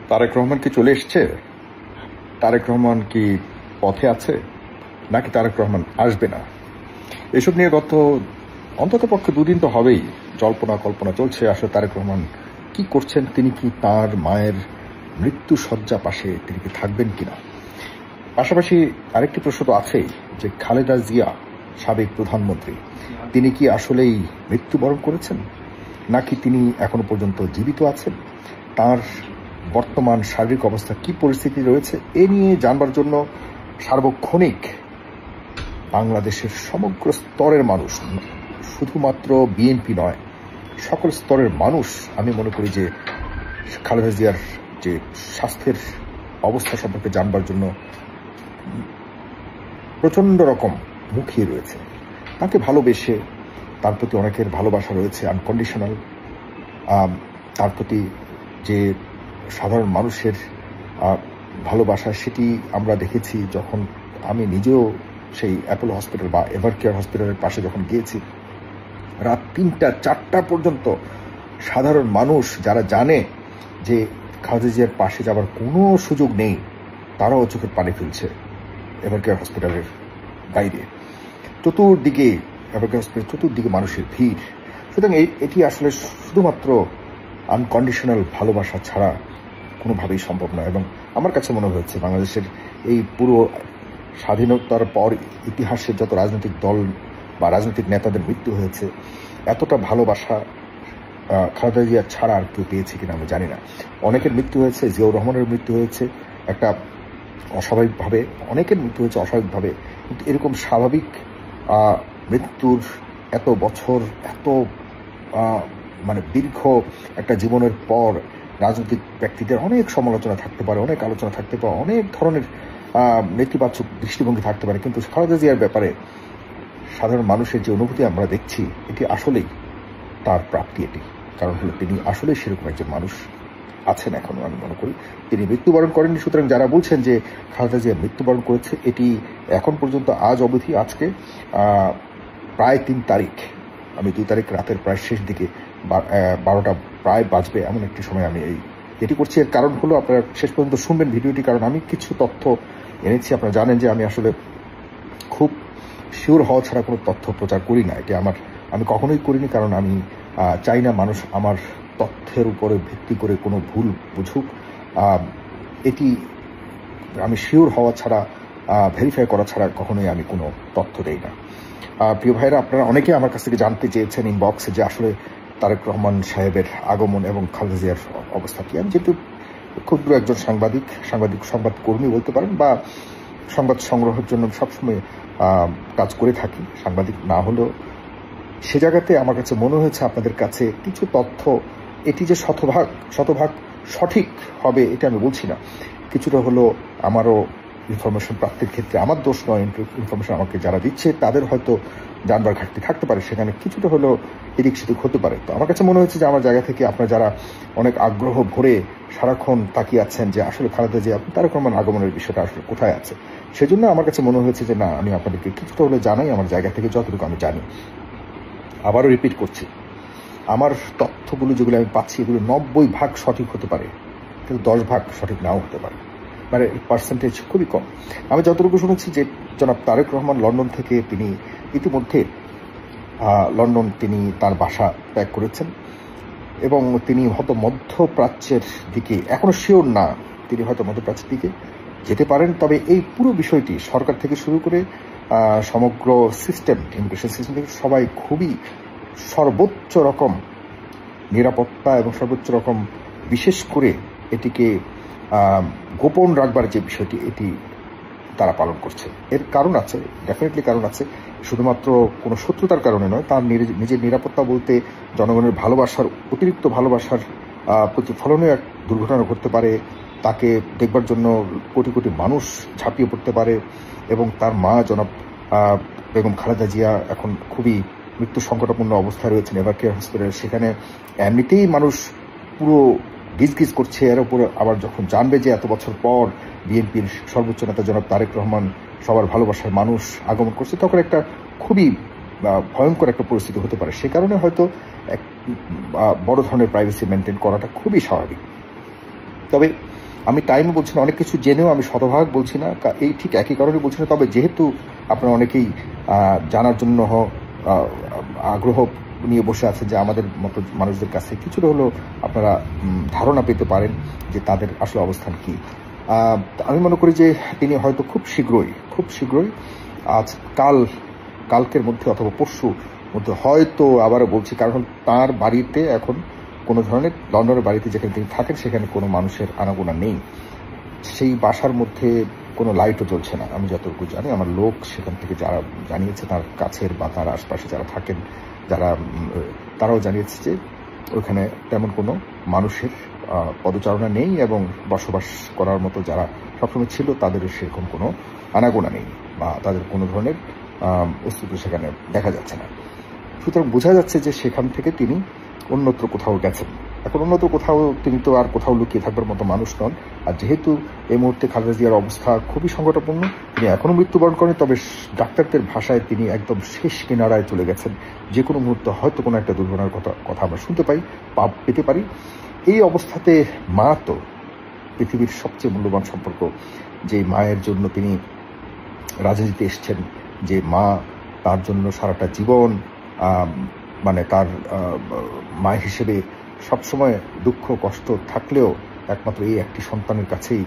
তারেক রহমান কি চলে এসছে? তারেক রহমান কি পথে আছে, নাকি তারেক রহমান আসবে না? এসব নিয়ে গত অন্তত পক্ষে দুদিন তো হবেই জল্পনা কল্পনা চলছে। আসলে তারেক রহমান কি করছেন, তিনি কি তার মায়ের মৃত্যু শয্যা পাশে তিনি কি থাকবেন কিনা। পাশাপাশি আরেকটি প্রশ্ন তো আছেই যে খালেদা জিয়া সাবেক প্রধানমন্ত্রী, তিনি কি আসলেই মৃত্যুবরণ করেছেন, নাকি তিনি এখনো পর্যন্ত জীবিত আছেন, তার বর্তমান শারীরিক অবস্থা কি পরিস্থিতি রয়েছে, এ নিয়ে জানবার জন্য সার্বক্ষণিক বাংলাদেশের সমগ্র স্তরের মানুষ, শুধুমাত্র বিএনপি নয়, সকল স্তরের মানুষ আমি মনে করি যে খালেদা জিয়ার যে স্বাস্থ্যের অবস্থা সম্পর্কে জানবার জন্য প্রচন্ড রকম মুখিয়ে রয়েছে। তাকে ভালোবেসে তার প্রতি অনেকের ভালোবাসা রয়েছে আনকন্ডিশনাল। তার প্রতি যে সাধারণ মানুষের ভালোবাসা, সেটি আমরা দেখেছি যখন আমি নিজেও সেই অ্যাপোলো হসপিটাল বা এভারকেয়ার হসপিটালের পাশে যখন গিয়েছি। রাত ৩টা ৪টা পর্যন্ত সাধারণ মানুষ যারা জানে যে খালেদা জিয়ার পাশে যাবার কোনো সুযোগ নেই, তারাও চোখের পানি ফেলছে এভারকেয়ার হসপিটালের বাইরে। চতুর্দিকে এভারকেয়ার হসপিটাল, চতুর্দিকে মানুষের ভিড়। সুতরাং এটি আসলে শুধুমাত্র আনকন্ডিশনাল ভালোবাসা ছাড়া কোনোভাবেই সম্ভব নয়। এবং আমার কাছে মনে হয়েছে বাংলাদেশের এই পুরো স্বাধীনতার পর ইতিহাসের যত রাজনৈতিক দল বা রাজনৈতিক নেতাদের মৃত্যু হয়েছে, এতটা ভালোবাসা খালেদা জিয়া ছাড়া আর কেউ পেয়েছে কিনা আমি জানি না। অনেকের মৃত্যু হয়েছে, জিয়াউর রহমানের মৃত্যু হয়েছে একটা অস্বাভাবিকভাবে, অনেকের মৃত্যু হয়েছে অস্বাভাবিকভাবে, কিন্তু এরকম স্বাভাবিক মৃত্যুর এত বছর, এত মানে দীর্ঘ একটা জীবনের পর রাজনৈতিক ব্যক্তিদের অনেক সমালোচনা থাকতে পারে, অনেক আলোচনা থাকতে পারে, অনেক ধরনের নেতিবাচক দৃষ্টিভঙ্গি থাকতে পারে, কিন্তু খালেদা জিয়ার ব্যাপারে সাধারণ মানুষের যে অনুভূতি আমরা দেখছি, এটি আসলেই তার প্রাপ্তি। এটি কারণ হলো তিনি আসলেই সেরকম একজন মানুষ আছেন এখনো। আমি মনে করি তিনি মৃত্যুবরণ করেননি। সুতরাং যারা বলছেন যে খালেদা জিয়া মৃত্যুবরণ করেছে, এটি এখন পর্যন্ত আজ অবধি, আজকে প্রায় ৩ তারিখ, আমি 2 তারিখ রাতের প্রায় শেষ দিকে 12টা প্রায় বাজবে এমন একটি সময় আমি এটি করছি। এর কারণ হলো আপনারা শেষ পর্যন্ত শুনবেন ভিডিওটি, কারণ আমি কিছু তথ্য এনেছি। আপনারা জানেন যে আমি আসলে খুব শিওর হওয়া ছাড়া কোনো তথ্য প্রচার করি না। এটি আমি কখনোই করিনি, কারণ আমি চাই না মানুষ আমার তথ্যের উপরে ভিত্তি করে কোনো ভুল বুঝুক। এটি আমি শিওর হওয়া ছাড়া, ভেরিফাই করা ছাড়া কখনোই আমি কোনো তথ্য দেই না। প্রিয় ভাইরা, আপনারা অনেকে আমার কাছ থেকে জানতে চেয়েছেন ইনবক্সে যে আসলে তারেক রহমান সাহেবের আগমন এবং খালেদা জিয়ার অবস্থা কি। আমি যেহেতু ক্ষুদ্র একজন সংবাদকর্মী বলতে পারেন, বা সংবাদ সংগ্রহের জন্য সবসময় কাজ করে থাকি, সাংবাদিক না হলেও, সে জায়গাতে আমার কাছে মনে হয়েছে আপনাদের কাছে কিছু তথ্য, এটি যে শতভাগ সঠিক হবে এটা আমি বলছি না, কিছুটা হলো আমারও ইনফরমেশন প্রাপ্তির ক্ষেত্রে আমার দোষ নয়। ইনফরমেশন আমাকে যারা দিচ্ছে তাদের হয়তো জানবার ঘাটতি থাকতে পারে, সেখানে কিছুটা হলো এদিক সেদিক হতে পারে। তো আমার কাছে মনে হচ্ছে যে আমার জায়গা থেকে আপনারা যারা অনেক আগ্রহ ভরে সারাক্ষণ তাকিয়ে আছেন যে আসলে খালেদা জিয়া তারেক রহমান আগমনের বিষয়টা আসলে কোথায় আছে, সেজন্য আমার কাছে মনে হয়েছে যে না, আমি আপনাদেরকে কিছুটা হলে জানাই আমার জায়গা থেকে যতটুকু আমি জানি। আবারও রিপিট করছি, আমার তথ্যগুলো যেগুলো আমি পাচ্ছি, এগুলো 90% সঠিক হতে পারে, কিন্তু 10% সঠিক নাও হতে পারে, মানে পার্সেন্টেজ খুবই কম। আমি যতটুকু শুনেছি যে জনাব তারেক রহমান লন্ডন থেকে তিনি ইতিমধ্যে লন্ডন তিনি তার বাসা ত্যাগ করেছেন, এবং তিনি হয়তো মধ্যপ্রাচ্যের দিকে, এখনো শিওর না, তিনি হয়তো মধ্যপ্রাচ্যের দিকে যেতে পারেন। তবে এই পুরো বিষয়টি সরকার থেকে শুরু করে সমগ্র সিস্টেম, ইমিগ্রেশন সিস্টেম থেকে সবাই খুবই সর্বোচ্চ রকম নিরাপত্তা এবং সর্বোচ্চ রকম, বিশেষ করে এটিকে গোপন রাখবার যে বিষয়টি, এটি তারা পালন করছে। এর কারণ আছে, ডেফিনেটলি কারণ আছে, শুধুমাত্র কোনো শত্রুতার কারণে নয়। তার নিজের নিরাপত্তা বলতে জনগণের ভালোবাসার, অতিরিক্ত ভালোবাসার প্রতিফলনেও এক দুর্ঘটনা ঘটতে পারে, তাকে দেখবার জন্য কোটি কোটি মানুষ ঝাঁপিয়ে পড়তে পারে, এবং তার মা জনাব বেগম খালেদা জিয়া এখন খুবই মৃত্যু সংকটাপন্ন অবস্থায় রয়েছেন এভারকেয়ার হসপিটালে। সেখানে এমনিতেই মানুষ পুরো গিজগিজ করছে, এর উপর আবার যখন জানবে যে এত বছর পর বিএনপির সর্বোচ্চ নেতা জনাব তারেক রহমান সবার ভালোবাসার মানুষ আগমন করছে, তখন একটা খুবই ভয়ঙ্কর একটা পরিস্থিতি হতে পারে। সে কারণে হয়তো এক বড় ধরনের প্রাইভেসি মেনটেন করাটা খুবই স্বাভাবিক। তবে আমি টাইমও বলছি না, অনেক কিছু জেনেও আমি শতভাগ বলছি না, এই ঠিক একই কারণে বলছি না। তবে যেহেতু আপনারা অনেকেই জানার জন্য আগ্রহ নিয়ে বসে আছেন যে আমাদের মতো মানুষদের কাছে কিছুটা হলেও আপনারা ধারণা পেতে পারেন যে তাদের আসলে অবস্থান কি। আমি মনে করি যে তিনি হয়তো খুব শীঘ্রই আজ কালকের মধ্যে অথবা পরশুর মধ্যে হয়তো, আবারও বলছি, কারণ তার বাড়িতে এখন কোনো ধরনের, লন্ডনের বাড়িতে যেখানে তিনি থাকেন সেখানে কোনো মানুষের আনাগোনা নেই। সেই বাসার মধ্যে কোনো লাইটও জ্বলছে না আমি যতটুকু জানি। আমার লোক সেখান থেকে যারা জানিয়েছে, তার কাছের বা তার আশপাশে যারা থাকেন, তারাও জানিয়েছে যে ওখানে তেমন কোনো মানুষের পদচারণা নেই এবং বসবাস করার মতো যারা সবসময় ছিল তাদেরও সেরকম কোনো আনাগোনা নেই বা তাদের কোনো ধরনের অস্তিত্ব সেখানে দেখা যাচ্ছে না। সুতরাং বোঝা যাচ্ছে যে সেখান থেকে তিনি অন্যত্র কোথাও গেছেন। এখন অন্যত্র কোথাও, তিনি তো আর কোথাও লুকিয়ে থাকবার মতো মানুষ নন। আর যেহেতু এই মুহূর্তে খালেদা জিয়ার অবস্থা খুবই সংকটাপন্ন, তিনি এখনও মৃত্যুবরণ করেন, তবে ডাক্তারদের ভাষায় তিনি একদম শেষ কিনারায় চলে গেছেন। যে কোনো মুহূর্তে হয়তো কোনো একটা দুর্ঘটনার কথা আমরা শুনতে পেতে পারি। এই অবস্থাতে মা তো পৃথিবীর সবচেয়ে মূল্যবান সম্পর্ক, যে মায়ের জন্য তিনি রাজনীতিতে এসছেন, যে মা তার জন্য সারাটা জীবন, মানে তার মা হিসেবে সবসময় দুঃখ কষ্ট থাকলেও একমাত্র এই একটি সন্তানের কাছেই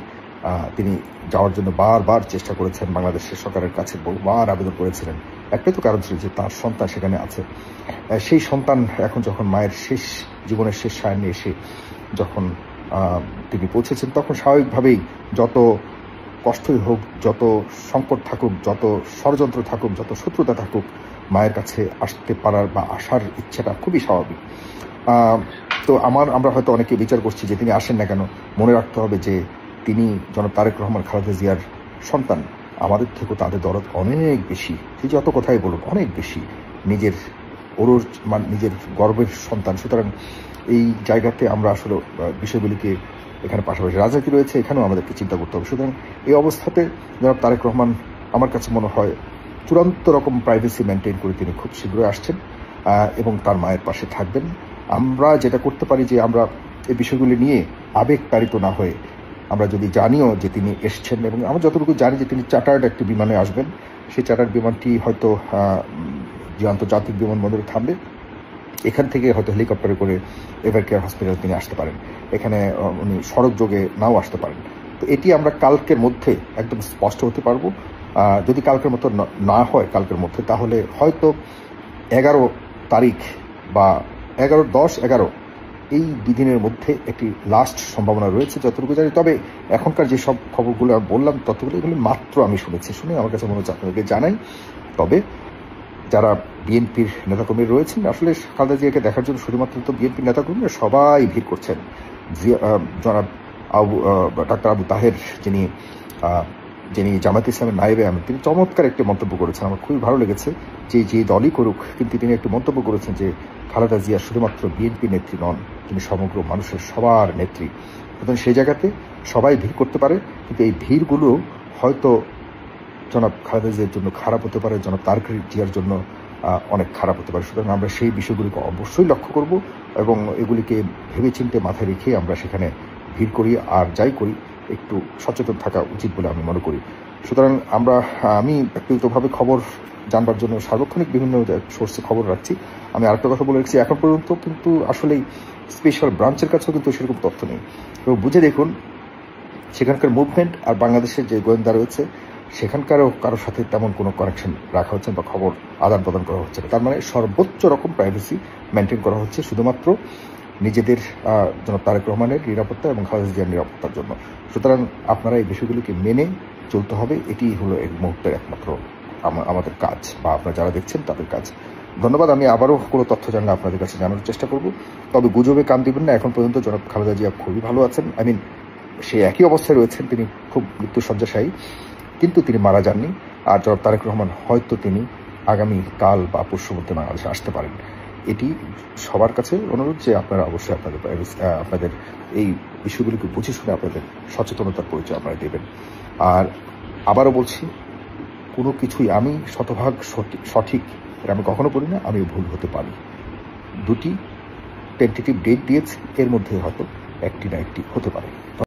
তিনি যাওয়ার জন্য বারবার চেষ্টা করেছেন, বাংলাদেশের সরকারের কাছে বহুবার আবেদন করেছিলেন। একটাই তো কারণ ছিল যে তার সন্তান সেখানে আছে। সেই সন্তান এখন যখন মায়ের জীবনের শেষ সায়নে এসে যখন তিনি পৌঁছেছেন, তখন স্বাভাবিকভাবেই যত কষ্টই হোক, যত সংকট থাকুক, যত ষড়যন্ত্র থাকুক, যত শত্রুতা থাকুক, মায়ের কাছে আসতে পারার বা আসার ইচ্ছাটা খুবই স্বাভাবিক। তো আমরা হয়তো অনেকে বিচার করছি যে তিনি আসেন না কেন। মনে রাখতে হবে যে তিনি জনাব তারেক রহমান খালেদা জিয়ার সন্তান। আমাদের থেকেও তাদের দরদ অনেক বেশি, সে যত কথাই বলুন অনেক বেশি, নিজের নিজের গর্বের সন্তান। সুতরাং এই জায়গাতে আমরা আসলে বিষয়গুলিকে, এখানে পাশাপাশি রাজনীতি রয়েছে, এখানেও আমাদেরকে চিন্তা করতে হবে। সুতরাং এই অবস্থাতে জনাব তারেক রহমান আমার কাছে মনে হয় চূড়ান্ত রকম প্রাইভেসি মেনটেন করে তিনি খুব শীঘ্রই আসছেন এবং তার মায়ের পাশে থাকবেন। আমরা যেটা করতে পারি যে আমরা এই বিষয়গুলি নিয়ে আবেগতাড়িত না হয়ে, আমরা যদি জানিও যে তিনি এসছেন, এবং আমরা যতটুকু জানি যে তিনি চার্টার্ড একটি বিমানে আসবেন, সেই চার্টার্ড বিমানটি হয়তো যে আন্তর্জাতিক বিমানবন্দরে থামবে, এখান থেকে হয়তো হেলিকপ্টারে করে এভার কেয়ার হসপিটালে তিনি আসতে পারেন। এখানে উনি সড়ক যোগে নাও আসতে পারেন। তো এটি আমরা কালকের মধ্যে একদম স্পষ্ট হতে পারবো। যদি কালকের মতো না হয় কালকের মধ্যে, তাহলে হয়তো 11 তারিখ বা 11, 10, 11 এই দুদিনের মধ্যে একটি লাস্ট সম্ভাবনা রয়েছে যতটুকু জানি। তবে এখনকার যেসব খবরগুলো আমি বললাম ততগুলো, এগুলো মাত্র আমি শুনে আমার কাছে মনে হচ্ছে আপনাদেরকে জানাই। তবে যারা বিএনপির নেতাকর্মী রয়েছেন, আসলে খালেদা জিয়াকে দেখার জন্য শুধুমাত্র তো বিএনপির নেতাকর্মীরা সবাই ভিড় করছেন। জনাব ডাক্তার আবু তাহের, যিনি জামায়াতে ইসলামের নায়েবে আমির, তিনি চমৎকার একটি মন্তব্য করেছেন, আমার খুবই ভালো লেগেছে। যে দলই করুক, কিন্তু তিনি একটি মন্তব্য করেছেন যে খালেদা জিয়া শুধুমাত্র বিএনপি নেত্রী নন, তিনি সমগ্র মানুষের সবার নেত্রী। সুতরাং সেই জায়গাতে সবাই ভিড় করতে পারে, কিন্তু এই ভিড়গুলো হয়তো জনাব খালেদা জিয়ার জন্য খারাপ হতে পারে, জনাব তারেক জিয়ার জন্য অনেক খারাপ হতে পারে। সুতরাং আমরা সেই বিষয়গুলিকে অবশ্যই লক্ষ্য করব এবং এগুলিকে ভেবেচিন্তে মাথায় রেখে আমরা সেখানে ভিড় করি, আর যাই করি একটু সচেতন থাকা উচিত বলে আমি মনে করি। সুতরাং আমি ব্যক্তিগতভাবে খবর জানবার জন্য সার্বক্ষণিক বিভিন্ন সোর্সে খবর রাখছি। আমি আরেকটা কথা বলে রাখছি, এখন পর্যন্ত কিন্তু আসলেই স্পেশাল ব্রাঞ্চের কাছেও কিন্তু সেরকম তথ্য নেই। এবং বুঝে দেখুন, সেখানকার মুভমেন্ট আর বাংলাদেশের যে গোয়েন্দা রয়েছে সেখানকারও কারোর সাথে তেমন কোনো কানেকশন রাখা হচ্ছে বা খবর আদান প্রদান করা হচ্ছে না। তার মানে সর্বোচ্চ রকম প্রাইভেসি মেনটেন করা হচ্ছে শুধুমাত্র নিজেদের জনাব তারেক রহমানের নিরাপত্তা এবং খালেদা জিয়ার নিরাপত্তার জন্য। সুতরাং আপনারা এই বিষয়গুলিকে মেনে চলতে হবে, এটি হলো এই মুহূর্তের একমাত্র আমাদের কাজ, বা আপনারা যারা দেখছেন তাদের কাজ। ধন্যবাদ। আমি আবারও কোনো তথ্য জানলে আপনাদের কাছে জানানোর চেষ্টা করব। তবে গুজবে কান দিবেন না। এখন পর্যন্ত জনাব খালেদা জিয়া খুবই ভালো আছেন। সে একই অবস্থায় রয়েছেন, তিনি খুব মৃত্যুশয্যাশায়ী, কিন্তু তিনি মারা যাননি। আর জনাব তারেক রহমান হয়তো তিনি আগামী কাল বা পরশুর মধ্যে বাংলাদেশে আসতে পারেন। এটি সবার কাছে অনুরোধ যে আপনারা অবশ্যই আপনাদের এই বিষয়গুলিকে বুঝে শুনে আপনাদের সচেতনতার পরিচয় আপনারা দেবেন। আর আবারও বলছি, কোনো কিছুই আমি শতভাগ সঠিক এটা আমি কখনো বলি না, আমি ভুল হতে পারি। 2টি টেন্টেটিভ ডেট দিয়েছি, এর মধ্যে হয়তো একটি না একটি হতে পারে।